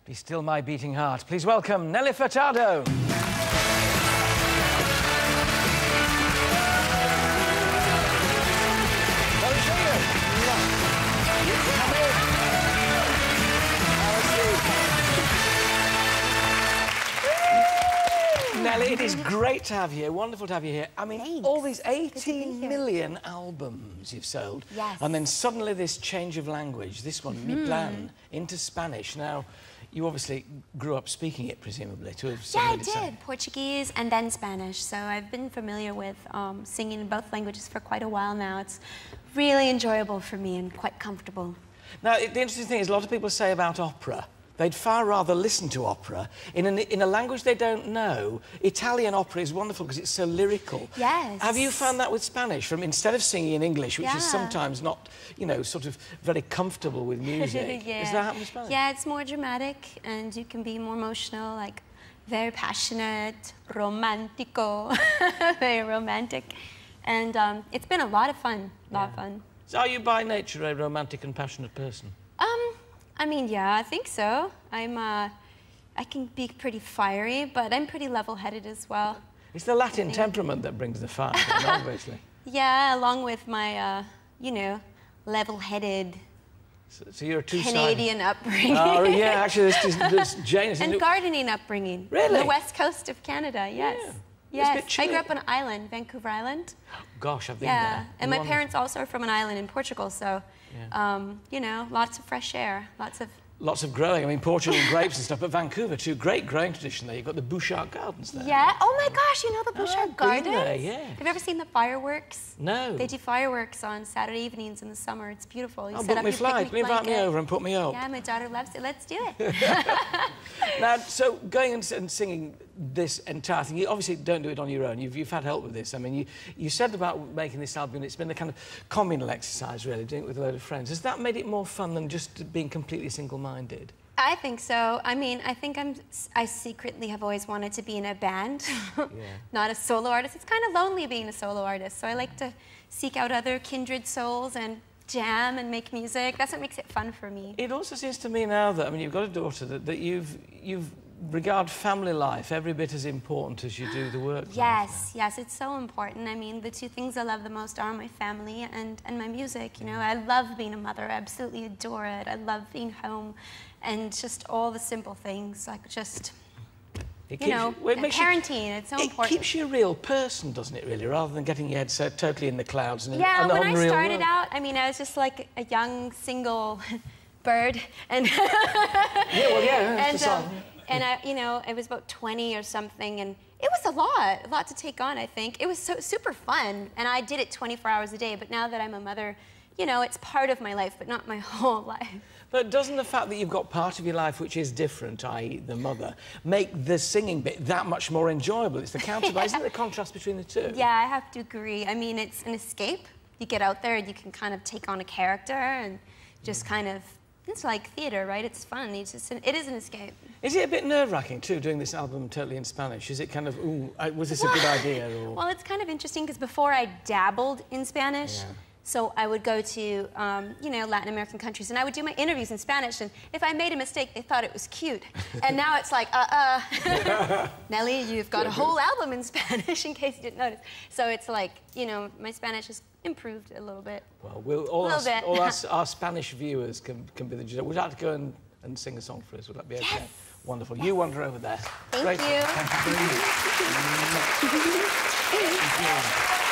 Be Still My Beating Heart. Please welcome Nelly Furtado. Nelly, it is great to have you here. Wonderful to have you here. I mean, Thanks. all these 18 million albums you've sold. Yes. And then suddenly this change of language, this one, Mi Plan, into Spanish. Now, you obviously grew up speaking it, presumably, to have Yeah, I did. Portuguese and then Spanish. So I've been familiar with singing in both languages for quite a while now. It's really enjoyable for me and quite comfortable. Now, the interesting thing is, a lot of people say about opera, they'd far rather listen to opera in a language they don't know. Italian opera is wonderful because it's so lyrical. Yes. Have you found that with Spanish? Instead of singing in English, which is sometimes not, you know, sort of very comfortable with music. Yeah. Is that happening with Spanish? Yeah, it's more dramatic and you can be more emotional, like very passionate, romantico, very romantic. And it's been a lot of fun, a lot of fun. So are you by nature a romantic and passionate person? I mean, yeah, I think so. I can be pretty fiery, but I'm pretty level-headed as well. It's the Latin temperament that brings the fire, obviously. Yeah, along with my, you know, level-headed so you're a two-sided Canadian upbringing. Oh, yeah, actually, there's Jane. And gardening upbringing. Really? The west coast of Canada, yes. Yeah. Yes, I grew up on an island, Vancouver Island. Gosh, I've been there. And my parents also are from an island in Portugal, so, you know, lots of fresh air, Lots of growing. I mean, Portugal and grapes and stuff, but Vancouver, too, great growing tradition there. You've got the Bouchard Gardens there. Yeah. Oh, my gosh, you know the Bouchard Gardens? There, yeah. Have you ever seen the fireworks? No. They do fireworks on Saturday evenings in the summer. It's beautiful. You I'll set book up me your flight. picnic Invite me blanket. over and put me up. Yeah, my daughter loves it. Let's do it. Now, so going and singing this entire thing, you obviously don't do it on your own. You've had help with this. I mean, you said about making this album, it's been a kind of communal exercise, really, doing it with a load of friends. Has that made it more fun than just being completely single-minded? I think so. I mean, I think I secretly have always wanted to be in a band, not a solo artist. It's kind of lonely being a solo artist, so I like to seek out other kindred souls and jam and make music. That's what makes it fun for me. It also seems to me now that, I mean, you've got a daughter, that you've regard family life every bit as important as you do the work. Yes, yes, it's so important. I mean, the two things I love the most are my family and my music. You know, I love being a mother. I absolutely adore it. I love being home and just all the simple things, like just, parenting. It's so important. It keeps you a real person, doesn't it, really, rather than getting your head so totally in the clouds and yeah, and when on the I real started world. out, I mean, I was just like a young single bird, and and I, you know, it was about 20 or something, and it was a lot to take on. I think it was super fun, and I did it 24 hours a day. But now that I'm a mother, you know, it's part of my life, but not my whole life. But doesn't the fact that you've got part of your life which is different, i.e. the mother, make the singing bit that much more enjoyable? It's the counterbalance, isn't it, the contrast between the two? Yeah, I have to agree. I mean, it's an escape. You get out there and you can kind of take on a character and just kind of, it's like theatre, right? It's fun. It is an escape. Is it a bit nerve-wracking, too, doing this album totally in Spanish? Is it kind of, ooh, was this a good idea? Or... Well, it's kind of interesting because before I dabbled in Spanish, so I would go to, you know, Latin American countries, and I would do my interviews in Spanish, and if I made a mistake, they thought it was cute. And now it's like, Nelly, you've got a whole album in Spanish, in case you didn't notice. So it's like, you know, my Spanish has improved a little bit. Well, all our Spanish viewers can be the judge. Would you like to go and sing a song for us? Would that be okay? Yes. Wonderful. Yes. You wander over there. Thank you. Thank you.